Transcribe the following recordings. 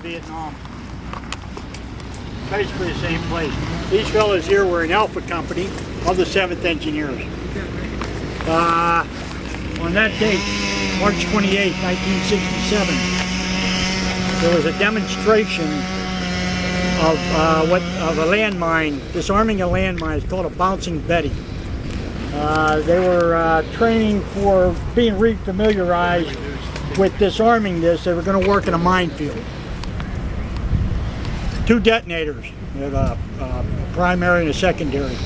Vietnam. Basically the same place. These fellows here were an Alpha company of the 7th Engineers. On that date, March 28, 1967, there was a demonstration of a landmine, disarming a landmine. It's called a bouncing Betty. They were training for being re-familiarized with disarming this. They were going to work in a minefield. 2 detonators, a primary and a secondary.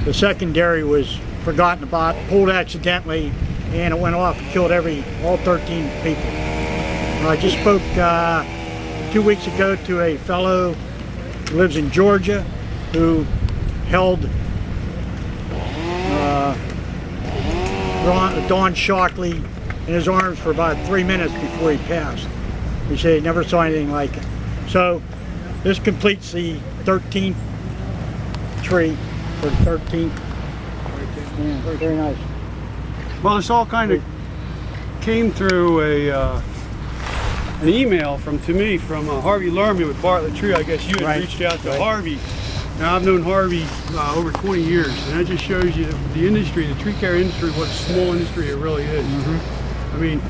The secondary was forgotten about, pulled accidentally, and it went off and killed all 13 people. I just spoke 2 weeks ago to a fellow who lives in Georgia who held Don Shockley in his arms for about 3 minutes before he passed. He said he never saw anything like it. So this completes the 13th tree, or 13th. Yeah, very, very nice. Well, this all kind of came through an email to me from Harvey Lerman with Bartlett Tree. I guess you had reached out to Harvey. Now, I've known Harvey over 20 years, and that just shows you the industry, the tree care industry, what a small industry it really is. I mean,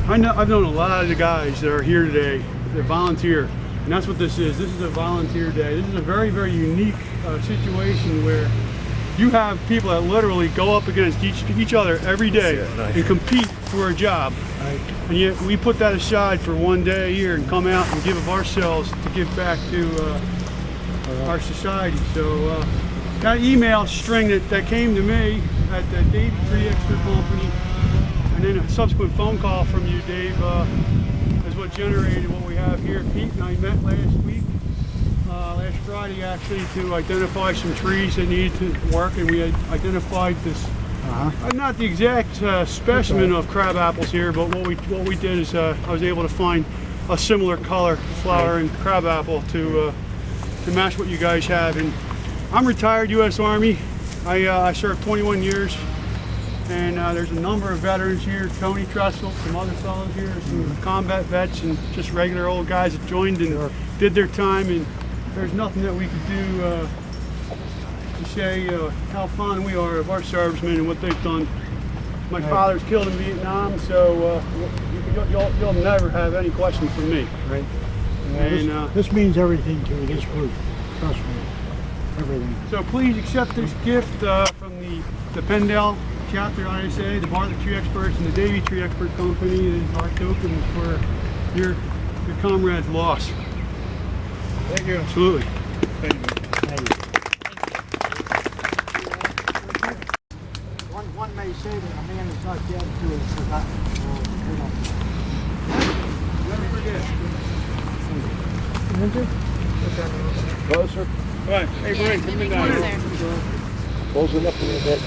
I've known a lot of the guys that are here today that volunteer, and that's what this is. This is a volunteer day. This is a very, very unique situation where you have people that literally go up against each other every day and compete for a job. And yet we put that aside for one day a year and come out and give of ourselves to give back to our society. So that email string that came to me at the Dave Tree Expert Company, and then a subsequent phone call from you, Dave, is what generated what we have here. Pete and I met last week, last Friday actually, to identify some trees that needed to work, and we had identified this, not the exact specimen of crab apples here, but what we did is I was able to find a similar color flowering crab apple to match what you guys have. And I'm retired U.S. Army. I served 21 years, and there's a number of veterans here. Tony Trestle, some other fellows here, some combat vets, and just regular old guys that joined and did their time. And there's nothing that we could do to say how fond we are of our servicemen and what they've done. My father's killed in Vietnam, so you'll never have any questions from me. Right. And this means everything to this group. Trust me, everything. So please accept this gift from the Penn-Del Chapter ISA, the Bartlett Tree Experts, and the Davey Tree Expert Company. It is our token for your comrade's loss. Thank you. Absolutely. Thank you. Thank you. One may say that a man is not dead until he's forgotten. Never forget. Closer. All right. Hey, Brian, come in down. Close it up a little bit.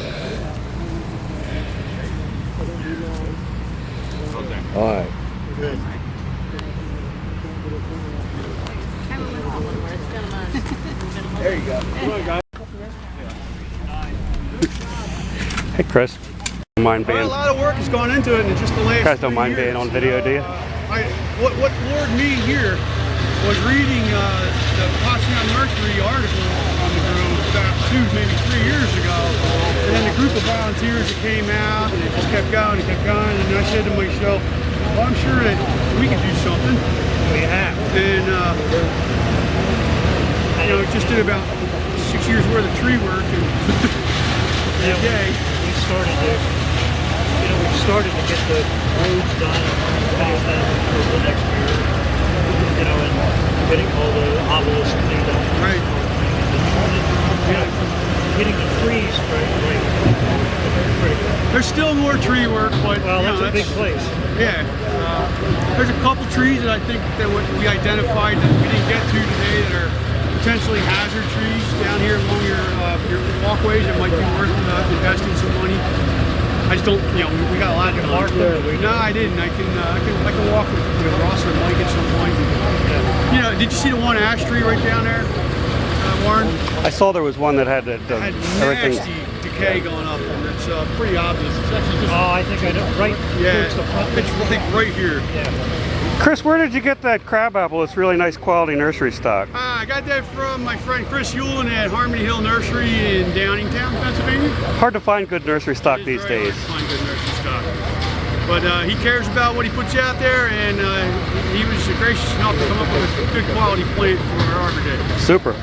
All right. Good. There you go. Come on, guys. Hey, Chris. Don't mind being. A lot of work has gone into it in just the last. You guys don't mind being on video, do you? What lured me here was reading the Potsdam Mercury article on the groom about 2, maybe 3 years ago, and then the group of volunteers that came out, and it just kept going and kept going, and I said to myself, well, I'm sure that we can do something. We have. And you know, just did about 6 years worth of tree work in a day. We started to get the roads done and things done for the next year. You know, and getting all the obelisks cleaned up. Right. Getting the trees right. There's still more tree work, but well, you know, that's a big place. Yeah. There's a couple trees that I think that we identified that we didn't get to today that are potentially hazard trees down here along your walkways. It might be worth investing some money. I just don't, you know, we got a lot to mark there. No, I didn't. I can walk with Ross or Mike at some point. Yeah. You know, did you see the one ash tree right down there, Warren? I saw there was one that had everything. Nasty decay going up, and it's pretty obvious. It's actually just. Oh, I think I know. Right. Yeah. Towards the front. It's right here. Yeah. Chris, where did you get that crabapple? It's really nice quality nursery stock. I got that from my friend Chris Hewlin at Harmony Hill Nursery in Downingtown, Pennsylvania. Hard to find good nursery stock these days. Hard to find good nursery stock. But he cares about what he puts out there, and he was gracious enough to come up with a good quality plant for our Arbor Day. Super.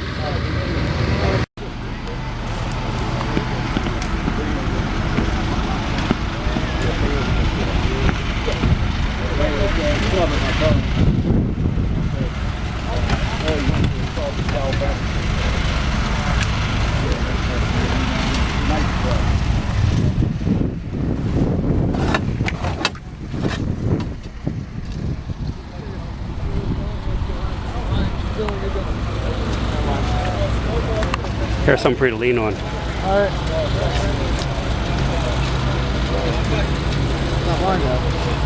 Here's something for you to lean on. All right. Not long though.